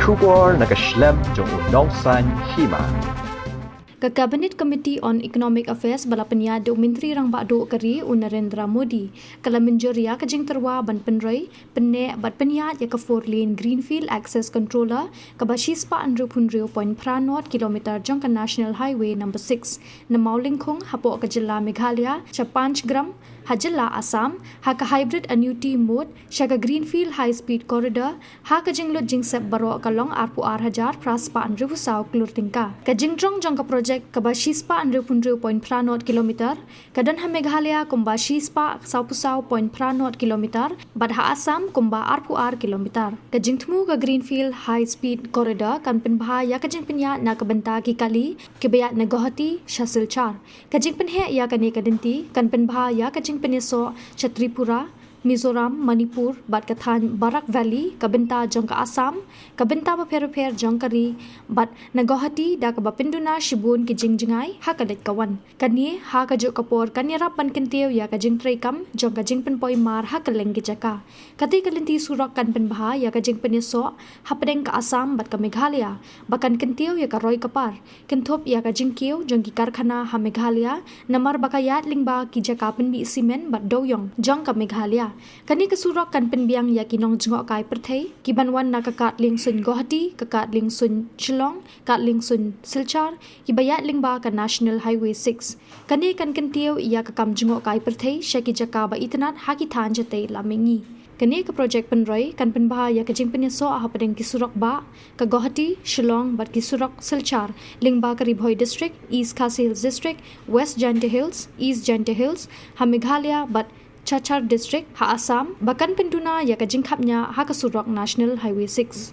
Syukur nakaslem jong unongsan Hima. Ke Cabinet Committee on Economic Affairs bala penyadu Menteri Rang Bakdo Keri Narendra Modi kala Mynjur ya kajing terwa ban penroi penne bat penyat ya ke 4 lane Greenfield Access Controller ke basispa andru punrio point pranot kilometer jong ke National Highway number 6 na Maulingkong hapo ke jilla Meghalaya cha 5 gram hajilla Assam ha ke hybrid annuity mode shaga Greenfield High Speed Corridor ha ke jinglot jingsep baro kalong arpu hajar praspa andru sau Klur tingka ke jingrong jong ke projek kabashispa andru punru point pranot kilometer kadan ha Meghalaya kumba shispa saupusau point pranot kilometer badha Assam kumba arpuar kilometer kajingtmu ke Greenfield High Speed Corridor kan penbha ya kajing penya na kebenta ki kali kebayat nagohati shasil char kajing penhe ya kane kadenti kan penbha ya kajing peneso Tripura Mizoram, Manipur, bat kathan Barak Valley, kabenta jong ka Assam, kabenta paper jongkari, bat nagohati da ka bapinduna shibun ki jingjingai ha kadet kawan. Kani ha ka jo kapor kanira pan kintiw ya ka jing trekam jong ka jing pen poi mar ha kaleng ki jaka. Kati kalinti Surok kan pen baha ya ka jing peneso ha pedeng ka Assam bat ka Meghalaya, bakan kintiw ya ka roy kapar. Kintop ya ka jing kiw jong ki karkhana ha Meghalaya, namar bakayat lingba ki jaka pen bi simen bat doyong jong ka Meghalaya. Kani ke Surok kan penbiang ya kinong jengok kai perthai kibanwan na kakat ling sun Guwahati kakat ling sun Shillong kat ling sun Silchar kibayat ling ba ka National Highway 6 kani kan kentiw ya kakam jengok kai perthai syaki jaka ba itnat haki than jate lamengi kani ke projek penroi kan penbah ya kajing penyeso ah padeng ki Surok ba ka Guwahati Shillong bat ki Surok Silchar ling ba ka Ribhoi district East Khasi Hills district West Jante Hills East Jante Hills ha Meghalaya bat Chachar District, ha Assam, bakan penduna ya kajing kapnya ha ke Surok National Highway 6.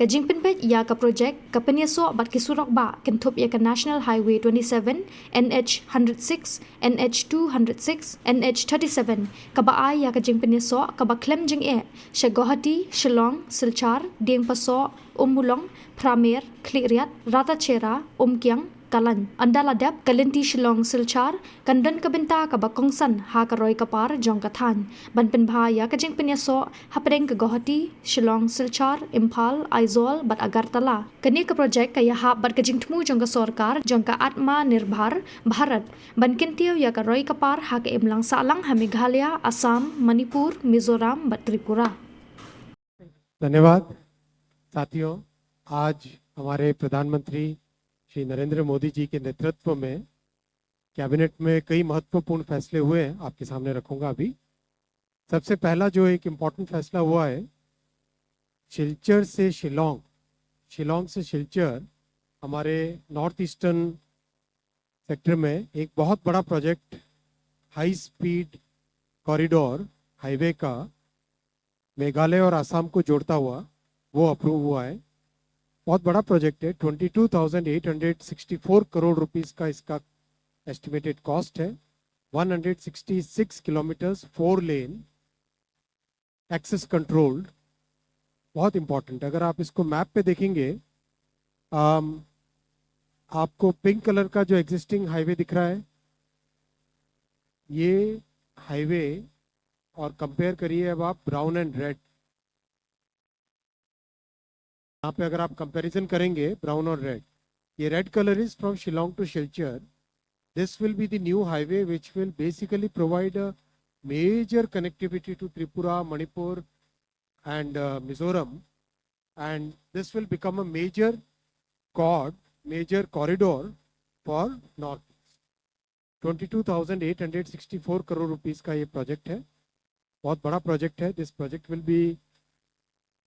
Kajing penpet ya ke projek ke penyeso bat ki Surok ba kentup ya ke National Highway 27, NH 106, NH 206, NH 37. Ka baay ya kajing penyeso ka ba klem jing Guwahati, Shillong, Silchar, Deng Paso, Mulong, Pramer, Kliriat, Ratachera, Kiang, Kalan andala dap kalinti Shillong Silchar kandan kabenta ka bakongsan ha karoy kapar jong kathan ban penbhaya kajing penyaso hapreng ka Guwahati Shillong Silchar Imphal Aizawl bat Agartala kani ka project kaya ha bat kajing thmu jong ka Sorkar jong ka Atma Nirbhar Bharat ban kintiw ya karoy kapar ha ka imlang salang ha Meghalaya Assam Manipur Mizoram bat Tripura. धन्यवाद साथियों। आज हमारे प्रधानमंत्री श्री नरेंद्र मोदी जी के नेतृत्व में cabinet में कई महत्वपूर्ण फैसले हुए हैं, आपके सामने रखूंगा अभी। सबसे पहला जो एक इम्पॉर्टेंट फैसला हुआ है सिलचर से शिलोंग, शिलोंग से सिलचर हमारे नॉर्थ ईस्टर्न सेक्टर में एक बहुत बड़ा project high speed corridor highway का मेघालय और असम को जोड़ता हुआ वो अप्रूव हुआ है। बहुत बड़ा प्रोजेक्ट है, 22,864 करोड़ रुपीस का इसका एस्टिमेटेड कॉस्ट है। 166 किलोमीटर्स 4 लेन एक्सेस कंट्रोल्ड, बहुत इंपॉर्टेंट। अगर आप इसको मैप पे देखेंगे आपको पिंक कलर का जो एग्जिस्टिंग हाईवे दिख रहा है ये हाईवे और कंपेयर करिए अब आप ब्राउन एंड रेड, यहाँ पे अगर आप कंपैरिजन करेंगे ब्राउन और रेड, ये red colour is from Shillong to Silchar. This will be the new highway which will basically provide a major connectivity to Tripura, Manipur and Mizoram, and this will become a major corridor for north east. 22,864 crore rupees का ये project है, बहुत बड़ा project है। This project will be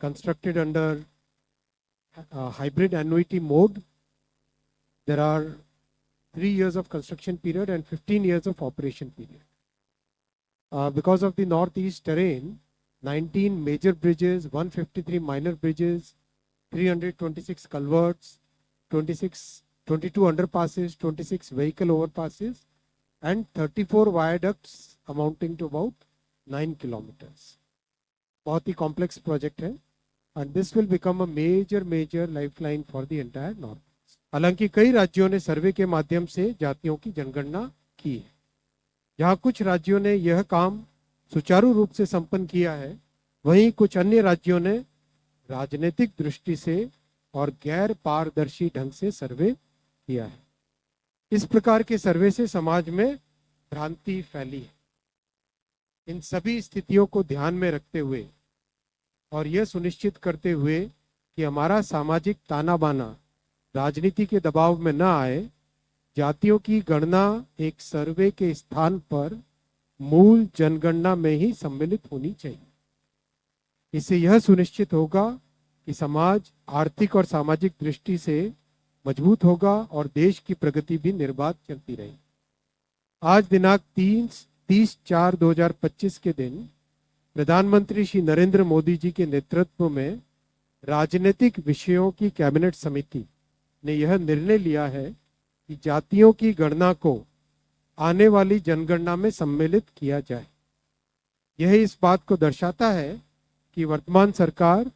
constructed under hybrid annuity mode. There are 3 years of construction period and 15 years of operation period. Because of the northeast terrain, 19 major bridges, 153 minor bridges, 326 culverts, 22 underpasses, 26 vehicle overpasses, and 34 viaducts amounting to about 9 kilometers. बहुत ही complex project है, and this will become a major lifeline for the entire north. हालांकि कई राज्यों ने सर्वे के माध्यम से जातियों की जनगणना की है। जहां कुछ राज्यों ने यह काम सुचारू रूप से संपन्न किया है, वहीं कुछ अन्य राज्यों ने राजनीतिक दृष्टि से और गैर पारदर्शी ढंग से सर्वे किया है। इस प्रकार के सर्वे से समाज में भ्रांति फैली है। इन सभी स्थितियों को ध्यान में रखते हुए और यह सुनिश्चित करते हुए कि हमारा सामाजिक ताना बाना राजनीति के दबाव में न आए, जातियों की गणना एक सर्वे के स्थान पर मूल जनगणना में ही सम्मिलित होनी चाहिए। इससे यह सुनिश्चित होगा कि समाज आर्थिक और सामाजिक दृष्टि से मजबूत होगा और देश की प्रगति भी निर्बाध चलती रहेगी। आज दिनांक 30/4/2025 के दिन प्रधानमंत्री श्री नरेंद्र मोदी जी के नेतृत्व में राजनीतिक विषयों की कैबिनेट समिति ने यह निर्णय लिया है कि जातियों की गणना को आने वाली जनगणना में सम्मिलित किया जाए। यह इस बात को दर्शाता है कि वर्तमान सरकार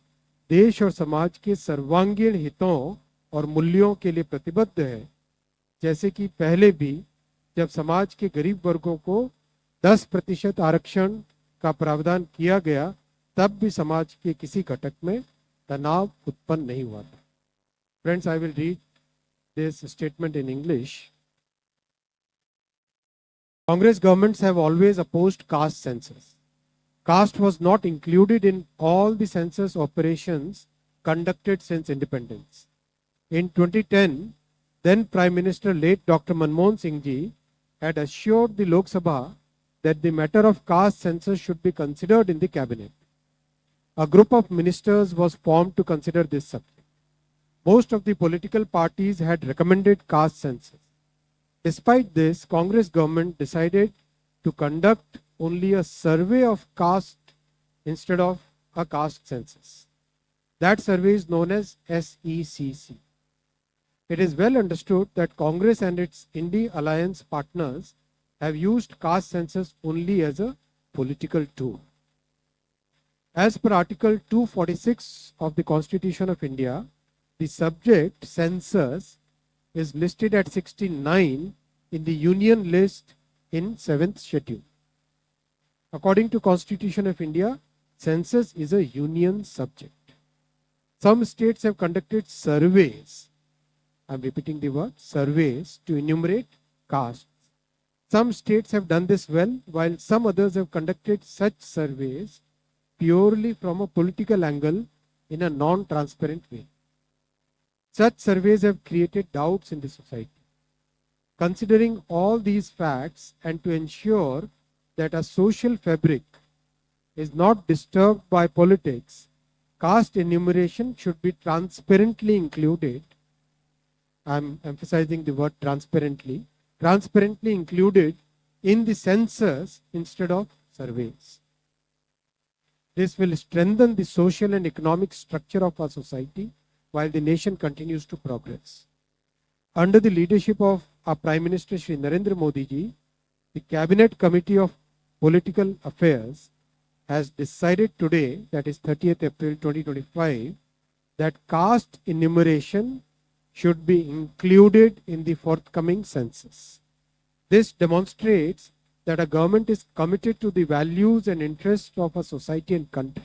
देश और समाज के सर्वांगीण हितों और मूल्यों के लिए प्रतिबद्ध है। जैसे कि पहले भी जब समाज के गरीब वर्गों को 10% आरक्षण का प्रावधान किया गया, तब भी समाज के किसी घटक में तनाव उत्पन्न नहीं हुआ था। Friends, I will read this statement in English. Congress governments have always opposed caste census. Caste was not included in all the census operations conducted since independence. In 2010, then Prime Minister late Dr. Manmohan Singh ji had assured the Lok Sabha that the matter of caste census should be considered in the cabinet. A group of ministers was formed to consider this subject. Most of the political parties had recommended caste census. Despite this, Congress government decided to conduct only a survey of caste instead of a caste census. That survey is known as SECC. It is well understood that Congress and its Indie alliance partners have used caste census only as a political tool. As per Article 246 of the Constitution of India, the subject census is listed at 69 in the Union list in 7th schedule. According to Constitution of India, census is a union subject. Some states have conducted surveys. I'm repeating the word surveys to enumerate castes. Some states have done this well, while some others have conducted such surveys purely from a political angle in a non-transparent way. Such surveys have created doubts in the society. Considering all these facts and to ensure that a social fabric is not disturbed by politics, caste enumeration should be transparently included. I'm emphasizing the word transparently included in the census instead of surveys. This will strengthen the social and economic structure of our society while the nation continues to progress. Under the leadership of our Prime Minister Shri Narendra Modi ji, the Cabinet Committee of Political Affairs has decided today, that is 30th April 2025, that caste enumeration should be included in the forthcoming census. This demonstrates that a government is committed to the values and interests of a society and country.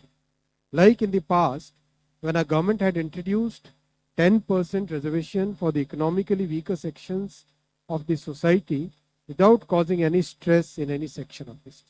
Like in the past, when a government had introduced 10% reservation for the economically weaker sections of the society without causing any stress in any section of the society.